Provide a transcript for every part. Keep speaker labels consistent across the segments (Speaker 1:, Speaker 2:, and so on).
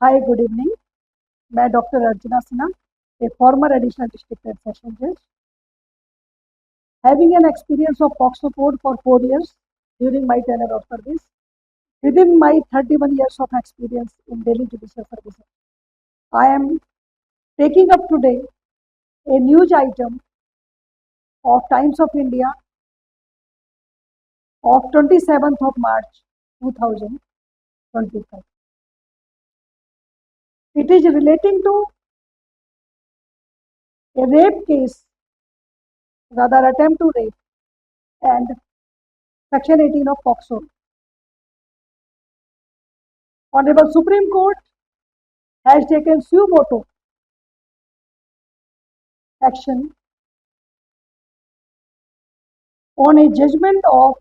Speaker 1: Hi, good evening. मैं doctor Archana Sinha, a former additional district and session judge, having an experience of POCSO code for 4 years during my tenure of service. Within my 31 years of experience in daily judicial services, I am taking up today a news item of Times of India of 27th of March 2025. It is relating to a rape case, rather attempt to rape, and Section 18 of POCSO. Honorable Supreme Court has taken suo motu action on a judgment of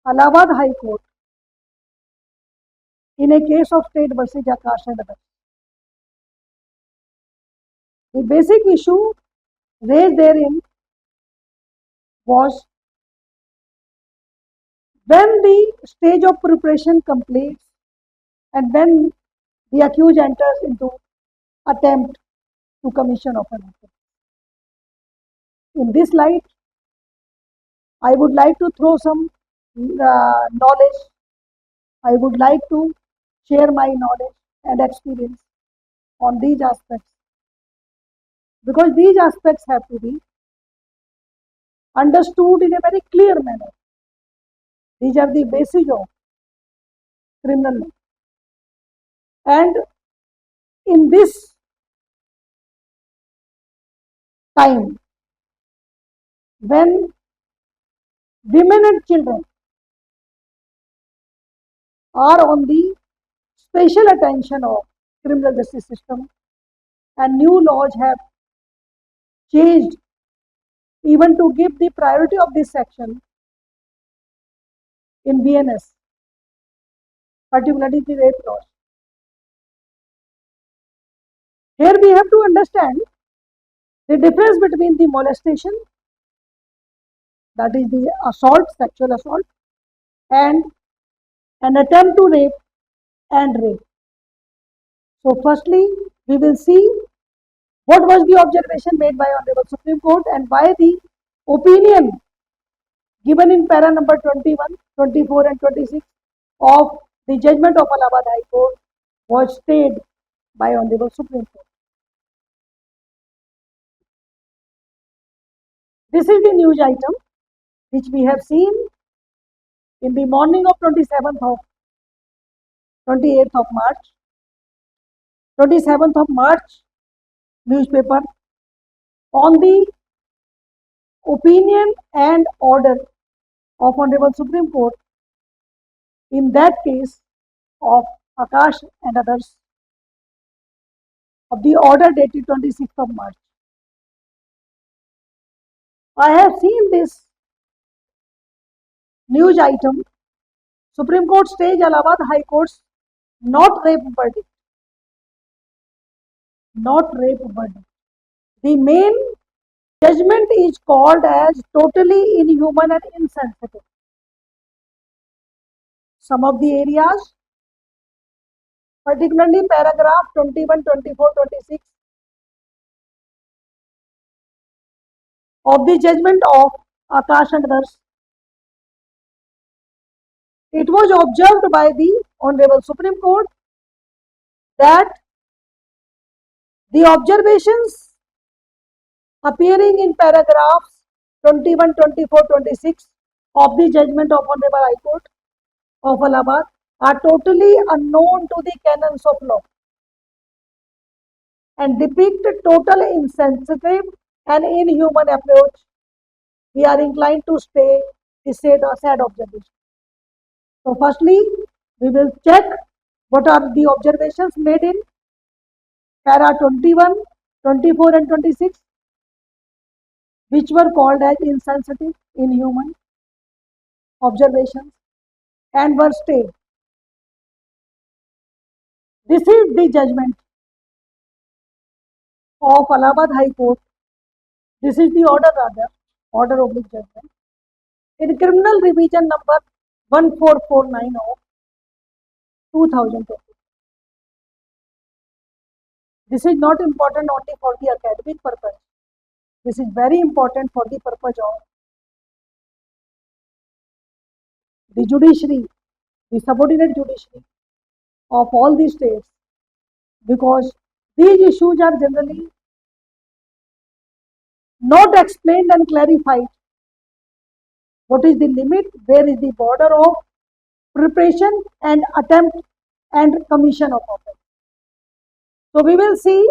Speaker 1: Allahabad High Court in a case of state versus Akash and others. The basic issue raised therein was when the stage of preparation completes and when the accused enters into attempt to commission of an offence. In this light, I would like to throw some knowledge. I would like to share my knowledge and experience on these aspects, because these aspects have to be understood in a very clear manner. These are the basis of criminal law. And in this time, when women and children are on the special attention of criminal justice system, and new laws have changed even to give the priority of this section in BNS, particularly the rape laws. Here we have to understand the difference between the molestation, that is the assault, sexual assault, and an attempt to rape and rape. So firstly, we will see what was the observation made by Honorable Supreme Court and why the opinion given in para number 21, 24 and 26 of the judgment of Allahabad High Court was stayed by Honorable Supreme Court. This is the news item which we have seen in the morning of 28th of March. 27th of March newspaper on the opinion and order of Honorable Supreme Court in that case of Akash and others of the order dated 26th of March. I have seen this news item. Supreme Court stays Allahabad High Court's not rape verdict. Not rape verdict. The main judgment is called as totally inhuman and insensitive. Some of the areas, particularly paragraph 21, 24, 26 of the judgment of Akash and others, it was observed by the Honorable Supreme Court that the observations appearing in paragraphs 21, 24, 26 of the judgment of Honorable High Court of Allahabad are totally unknown to the canons of law and depict a total insensitive and inhuman approach. We are inclined to stay the said observation. So firstly, we will check what are the observations made in para 21, 24 and 26, which were called as insensitive, inhuman observations and were stayed. This is the judgment of Allahabad High Court. This is the order rather, order oblique judgment in criminal revision number 1449 of 2020. This is not important only for the academic purpose. This is very important for the purpose of the judiciary, the subordinate judiciary of all the states, because these issues are generally not explained and clarified. What is the limit? Where is the border of preparation and attempt and commission of offense? So we will see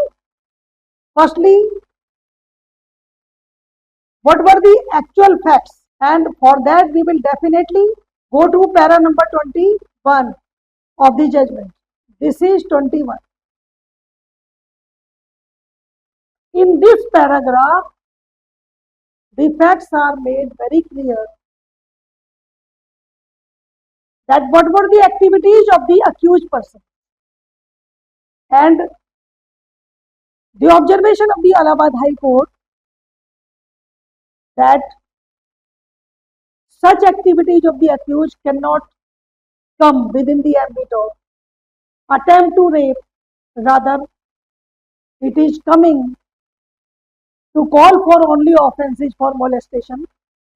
Speaker 1: firstly what were the actual facts, and for that we will definitely go to para number 21 of the judgment. This is 21. In this paragraph, the facts are made very clear that what were the activities of the accused person, and the observation of the Allahabad High Court that such activities of the accused cannot come within the ambit of attempt to rape, rather it is coming to call for only offences for molestation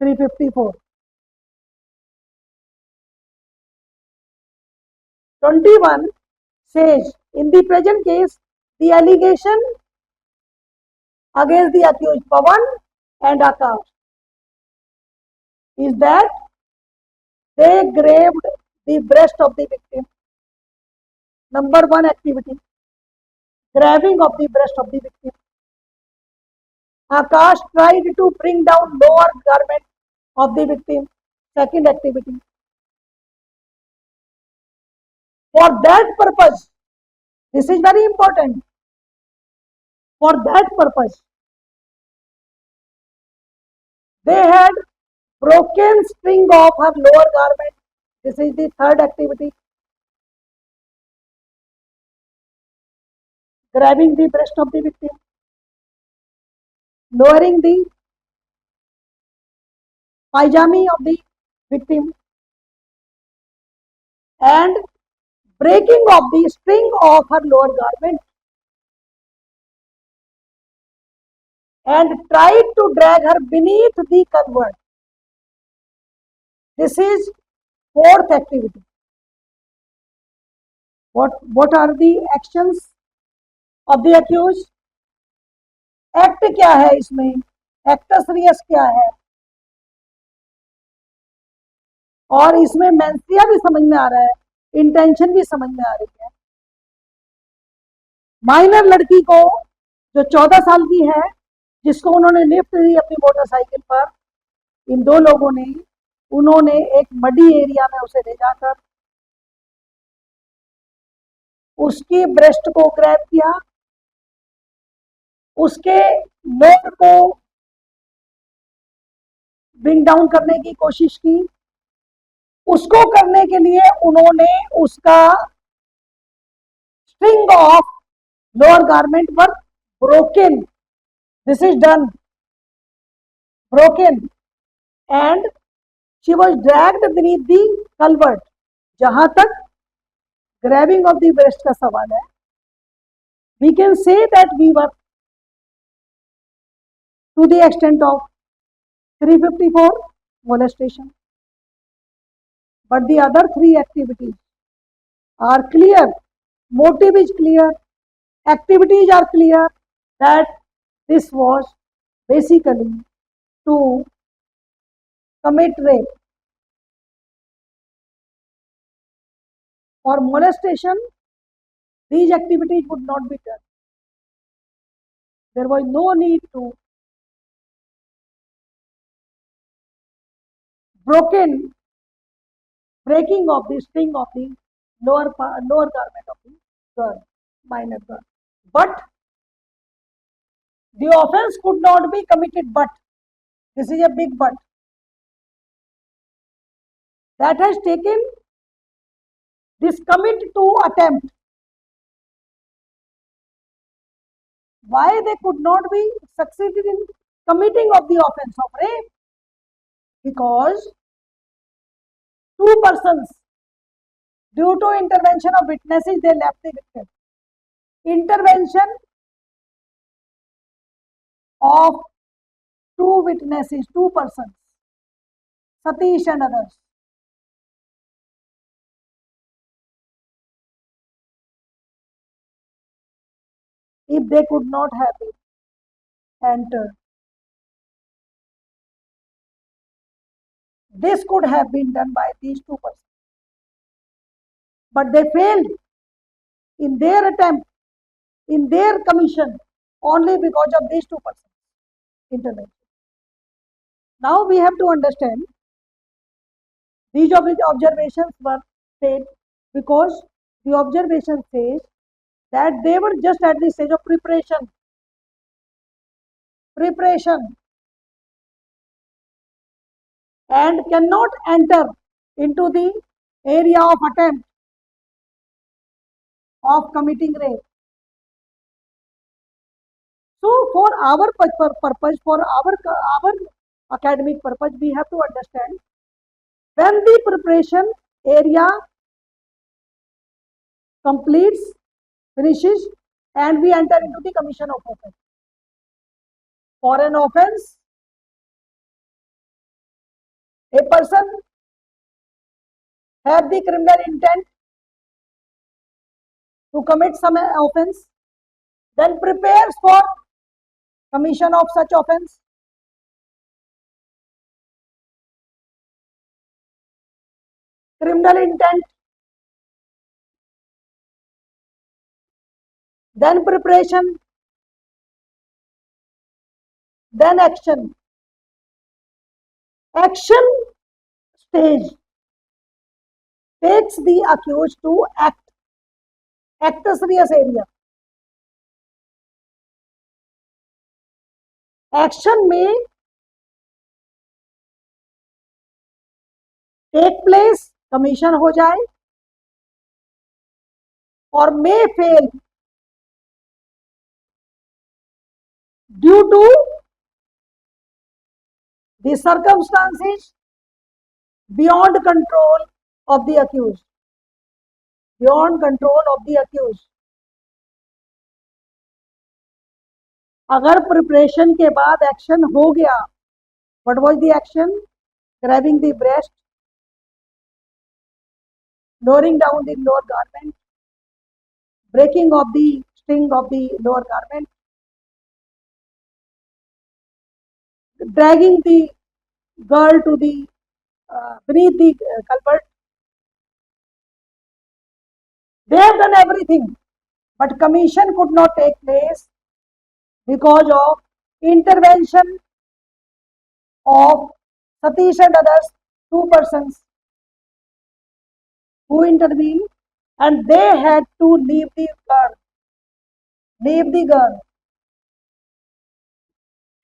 Speaker 1: 354. 21 says, in the present case, the allegation against the accused Pawan and Akash is that they graved the breast of the victim. Number one activity, grabbing of the breast of the victim. Akash tried to bring down lower garment of the victim. Second activity. For that purpose, this is very important. For that purpose, they had broken string of her lower garment. This is the third activity. Grabbing the breast of the victim, lowering the pajami of the victim, and breaking of the string of her lower garment, and tried to drag her beneath the culvert. This is fourth activity. What are the actions of the accused? Act क्या है इसमें, acts Reis क्या है, और इसमें मेंसिया भी समझ में आ रहा है, इंटेंशन भी समझ में आ रही है. माइनर लड़की को जो 14 साल की है, जिसको उन्होंने लिफ्ट दी अपनी मोटरसाइकिल पर, इन दो लोगों ने उन्होंने एक मडी एरिया में उसे ले जाकर उसकी ब्रेस्ट को ग्रैब किया, उसके लोअर को ब्रिंग डाउन करने की कोशिश की. उसको करने के लिए उन्होंने उसका स्ट्रिंग ऑफ लोअर गारमेंट पर broken, this is done, broken, and she was dragged beneath the culvert. जहां तक ग्रैबिंग ऑफ द ब्रेस्ट का सवाल है, we can say that we were to the extent of 354 molestation. But the other three activities are clear, motive is clear, activities are clear, that this was basically to commit rape. For molestation, these activities would not be done. There was no need to breaking of the string of the lower garment of the girl, minor girl. But the offense could not be committed, but this is a big but, that has taken this commit to attempt. Why they could not be succeeded in committing of the offense of rape? Because two persons, due to intervention of witnesses, they left the victim. Intervention of two witnesses, two persons, Satish and others. If they could not have entered, this could have been done by these two persons. But they failed in their attempt, in their commission, only because of these two persons' intervention. Now we have to understand these observations were made because the observation says that they were just at the stage of preparation, and cannot enter into the area of attempt of committing rape. So for our purpose, for our academic purpose, we have to understand when the preparation area completes, finishes, and we enter into the commission of offense. For an offense, a person have the criminal intent to commit some offense, then prepares for commission of such offense. Criminal intent, then preparation, then action. Action stage takes the accused to act serious area. Action may take place, commission हो जाए, or may fail due to the circumstances beyond control of the accused. Beyond control of the accused. अगर preparation के बाद action हो गया, what was the action? Grabbing the breast, lowering down the lower garment, breaking of the string of the lower garment, dragging the girl to the beneath the culvert. They have done everything, but commission could not take place because of intervention of Satish and others, two persons who intervened, and they had to leave the girl,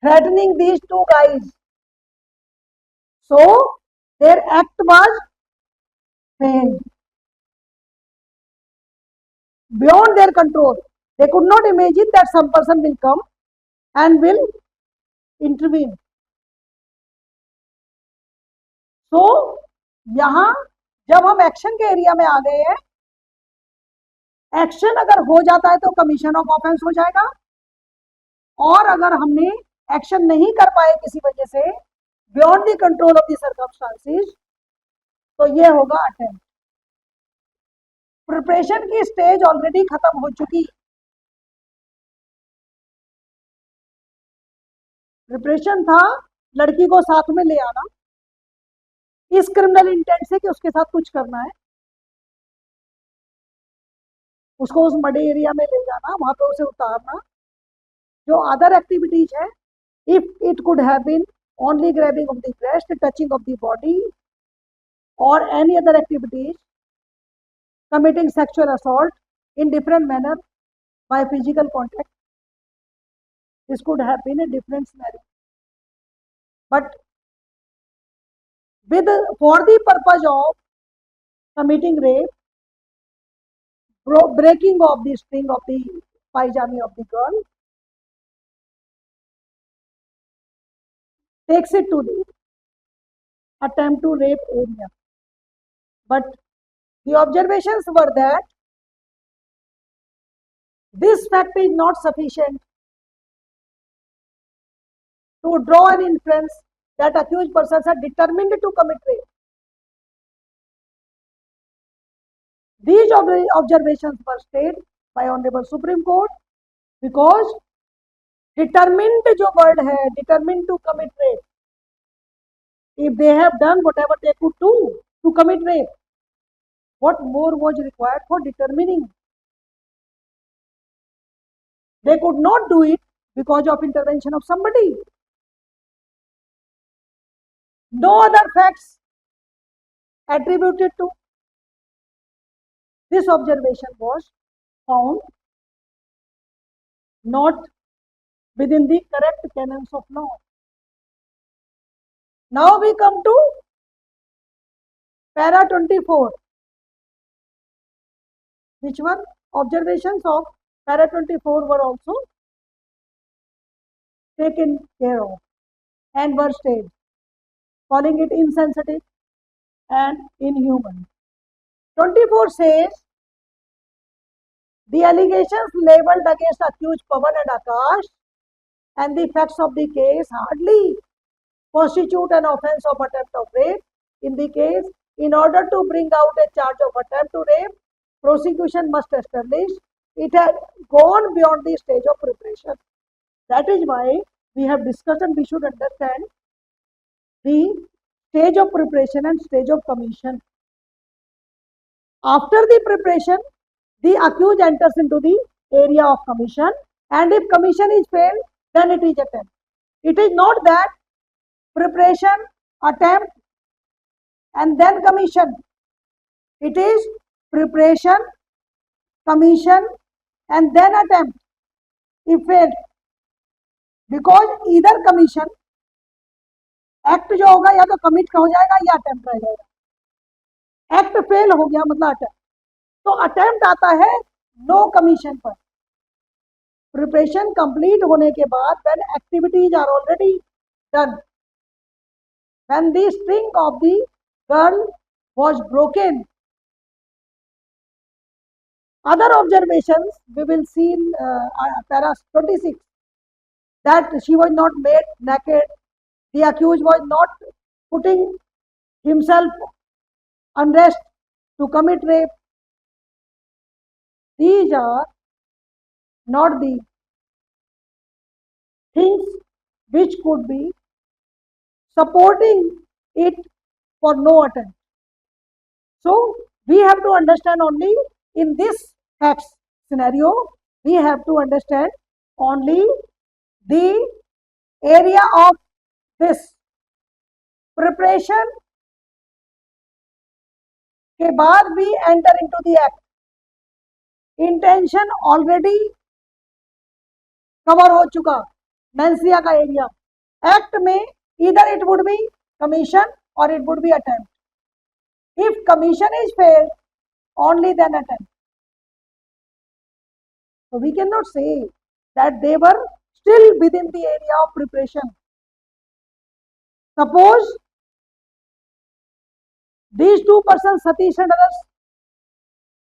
Speaker 1: threatening these two guys. So their act was failed. Beyond their control. They could not imagine that some person will come and will intervene. So यहाँ जब हम action के area में आ गए हैं, action अगर हो जाता है तो कमीशन ऑफ ऑफेंस हो जाएगा, और अगर हमने एक्शन नहीं कर पाए किसी वजह से beyond the control of the circumstances, तो ये होगा अटेम्प्ट. प्रिपरेशन की स्टेज ऑलरेडी खत्म हो चुकी. प्रिपरेशन था लड़की को साथ में ले आना इस क्रिमिनल इंटेंट से कि उसके साथ कुछ करना है, उसको उस मडे एरिया में ले जाना, वहां पे उसे उतारना. जो अदर एक्टिविटीज है, if it could have been only grabbing of the breast, touching of the body, or any other activities, committing sexual assault in different manner by physical contact, this could have been a different scenario. But for the purpose of committing rape, breaking of the string of the pajami of the girl, takes it to the attempt to rape area. But the observations were that this fact is not sufficient to draw an inference that accused persons are determined to commit rape. These observations were stated by Honorable Supreme Court because determined जो word है, determined to commit rape. If they have done whatever they could do to commit rape, what more was required for determining? They could not do it because of intervention of somebody. No other facts attributed to this observation was found not within the correct canons of law. Now we come to para 24. Which one? Observations of para 24 were also taken care of and were stated, calling it insensitive and inhuman. 24 says the allegations labelled against accused Pawan and Akash and the facts of the case hardly constitute an offence of attempt of rape. In the case, in order to bring out a charge of attempt to rape, prosecution must establish it had gone beyond the stage of preparation. That is why we have discussed and we should understand the stage of preparation and stage of commission. After the preparation, the accused enters into the area of commission, and if commission is failed, then it is attempt. It is not that preparation, attempt, and then commission. It is preparation, commission, and then attempt. If failed, because either commission act जो होगा या तो commit का हो जाएगा या attempt रह जाएगा. एक्ट फेल हो गया मतलब अटेम्प्ट. तो अटेम्प्ट आता है नो कमीशन पर. प्रिपरेशन कंप्लीट होने के बाद when activities are already done, when the string of the girl was broken. Other observations we will see in para 26 that she was not made naked, the accused was not putting himself undressed to commit rape. These are not the things which could be supporting it for no attempt. So we have to understand only in this facts scenario, we have to understand only the area of this preparation के बाद we enter into the act. Intention already cover हो चुका मेंसिया का area. Act में either it would be commission or it would be attempt. If commission is failed, only then attempt. So we cannot say that they were still within the area of preparation. Suppose these two persons, Satish and others,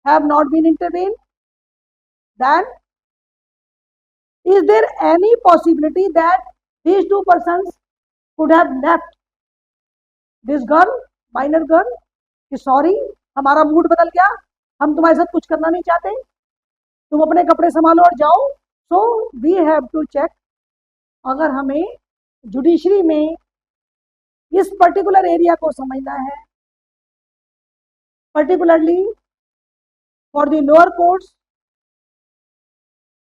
Speaker 1: have not been intervened, then is there any possibility that these two persons could have left this girl, minor girl, कि sorry हमारा mood बदल गया, हम तुम्हारे साथ कुछ करना नहीं चाहते, तुम अपने कपड़े संभालो और जाओ. So we have to check. अगर हमें जुडिशरी में इस पर्टिकुलर एरिया को समझना है, particularly for the lower courts,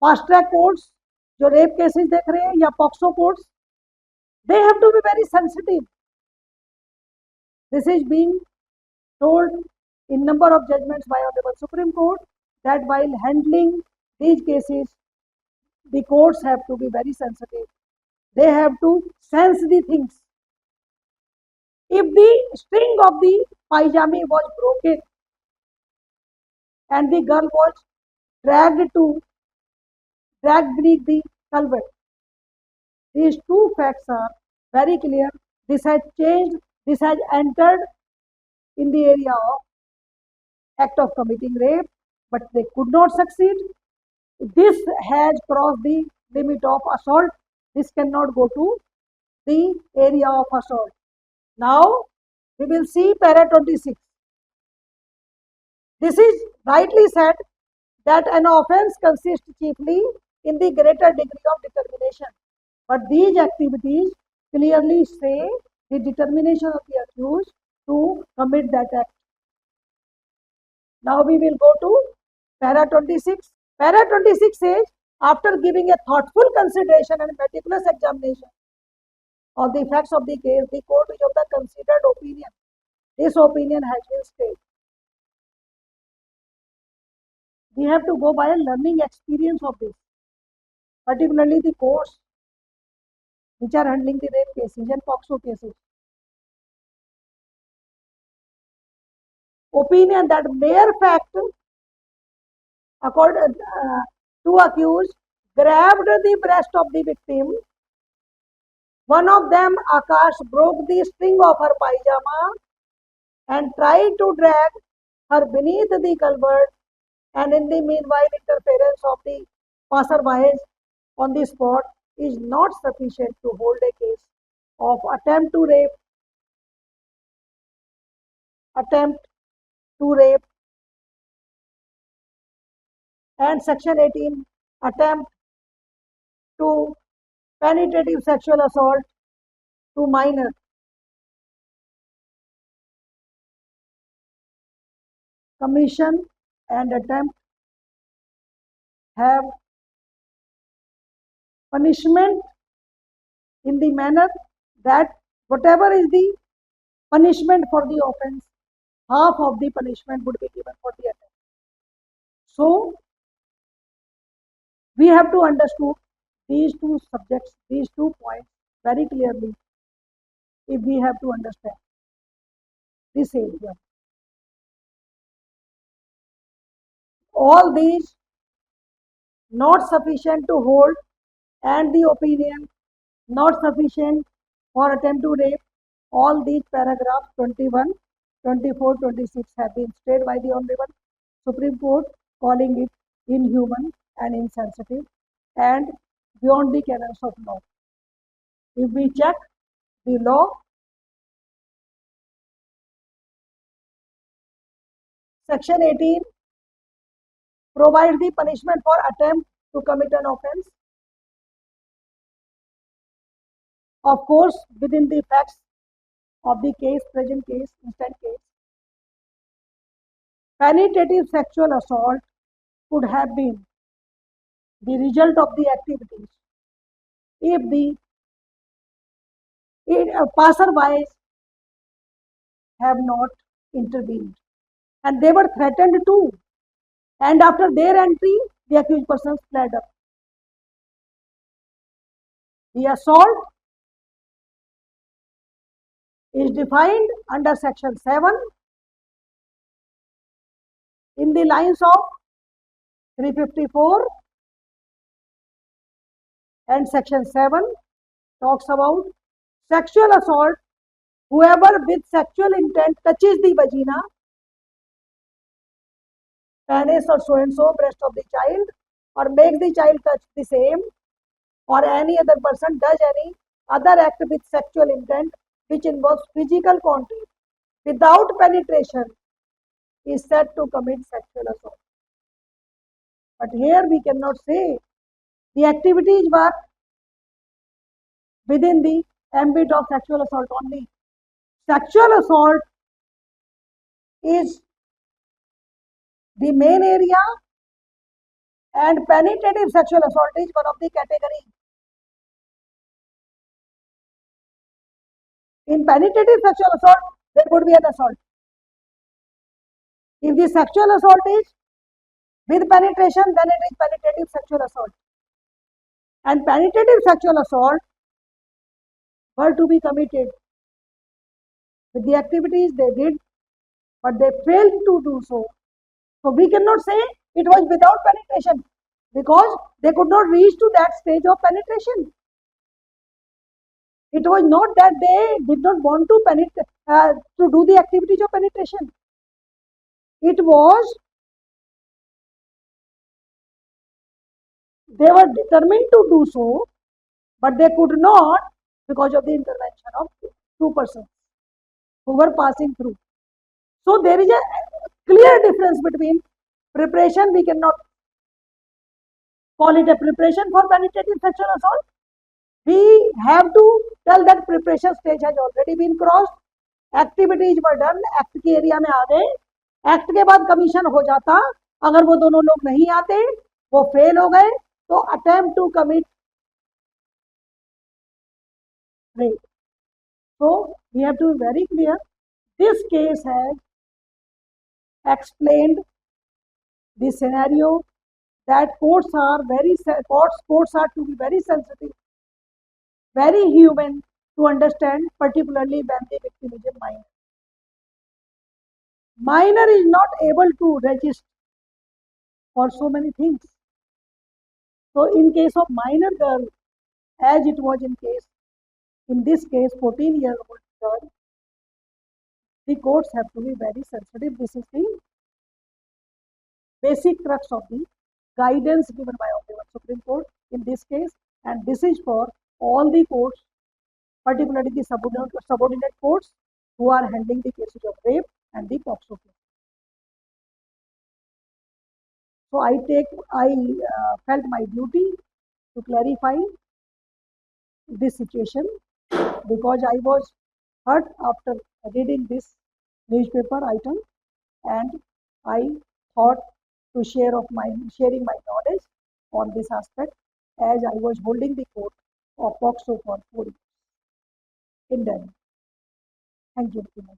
Speaker 1: fast track courts जो रेप केसेस देख रहे हैं या POCSO courts, they have to be very sensitive. This is being told in number of judgments by Honorable Supreme Court that while handling these cases, the courts have to be very sensitive. They have to sense the things. If the string of the pajami was broken and the girl was dragged beneath the culvert, these two facts are very clear. This has changed, this has entered in the area of act of committing rape, but they could not succeed. This has crossed the limit of assault. This cannot go to the area of assault. Now we will see para 26. This is rightly said that an offence consists chiefly in the greater degree of determination. But these activities clearly say the determination of the accused to commit that act. Now we will go to para 26. Para 26 says, after giving a thoughtful consideration and meticulous examination of the facts of the case, the court is of the considered opinion. This opinion has been stated. We have to go by a learning experience of this, particularly the courts which are handling the rape cases and POXO cases. Opinion that mere fact according to accused grabbed the breast of the victim. One of them, Akash, broke the string of her pajama and tried to drag her beneath the culvert, and in the meanwhile interference of the passerbys on the spot is not sufficient to hold a case of attempt to rape, and section 18, attempt to penetrative sexual assault to minor. Commission and attempt have punishment in the manner that whatever is the punishment for the offence, half of the punishment would be given for the attempt. So we have to understand these two subjects, these 2 points very clearly if we have to understand this area. All these not sufficient to hold, and the opinion not sufficient for attempt to rape. All these paragraphs 21, 24, 26 have been stated by the Honorable Supreme Court, calling it inhuman and insensitive and beyond the canons of law. If we check the law, section 18 provides the punishment for attempt to commit an offence. Of course, within the facts of the case, present case, instant case. Penetrative sexual assault could have been the result of the activities if the passerbys have not intervened, and they were threatened too, and after their entry the accused persons fled up. The assault is defined under section 7 in the lines of 354, and section 7 talks about sexual assault. Whoever with sexual intent touches the vagina, penis or so and so breast of the child, or makes the child touch the same, or any other person does any other act with sexual intent which involves physical contact without penetration, is said to commit sexual assault. But here we cannot say the activities were within the ambit of sexual assault only. Sexual assault is the main area, and penetrative sexual assault is one of the categories. In penetrative sexual assault, there could be an assault. If the sexual assault is with penetration, then it is penetrative sexual assault. And penetrative sexual assault were to be committed with the activities they did, but they failed to do so. So we cannot say it was without penetration, because they could not reach to that stage of penetration. It was not that they did not want to penetrate to do the activities of penetration. It was they were determined to do so, but they could not because of the intervention of two persons who were passing through. So there is a clear difference between preparation. We cannot call it a preparation for penetrative sexual assault. We have to tell that preparation stage has already been crossed. Activities were done, act के area में आ गए, act के बाद commission हो जाता, अगर वो दोनों लोग नहीं आते, वो फेल हो गए, तो attempt to commit rape. So we have to be very clear. This case has explained the scenario that courts are to be very sensitive, very human to understand, particularly when the victim is a minor. Minor is not able to register for so many things. So in case of minor girl, as it was in this case 14-year-old girl, the courts have to be very sensitive. This is the basic crux of the guidance given by Honorable Supreme Court in this case, and this is for all the courts, particularly the subordinate courts who are handling the cases of rape and the POCSO case. So I felt my duty to clarify this situation because I was hurt after reading this newspaper item, and I thought to sharing my knowledge on this aspect as I was holding the court of POCSO for 4 years in Delhi. Thank you very much.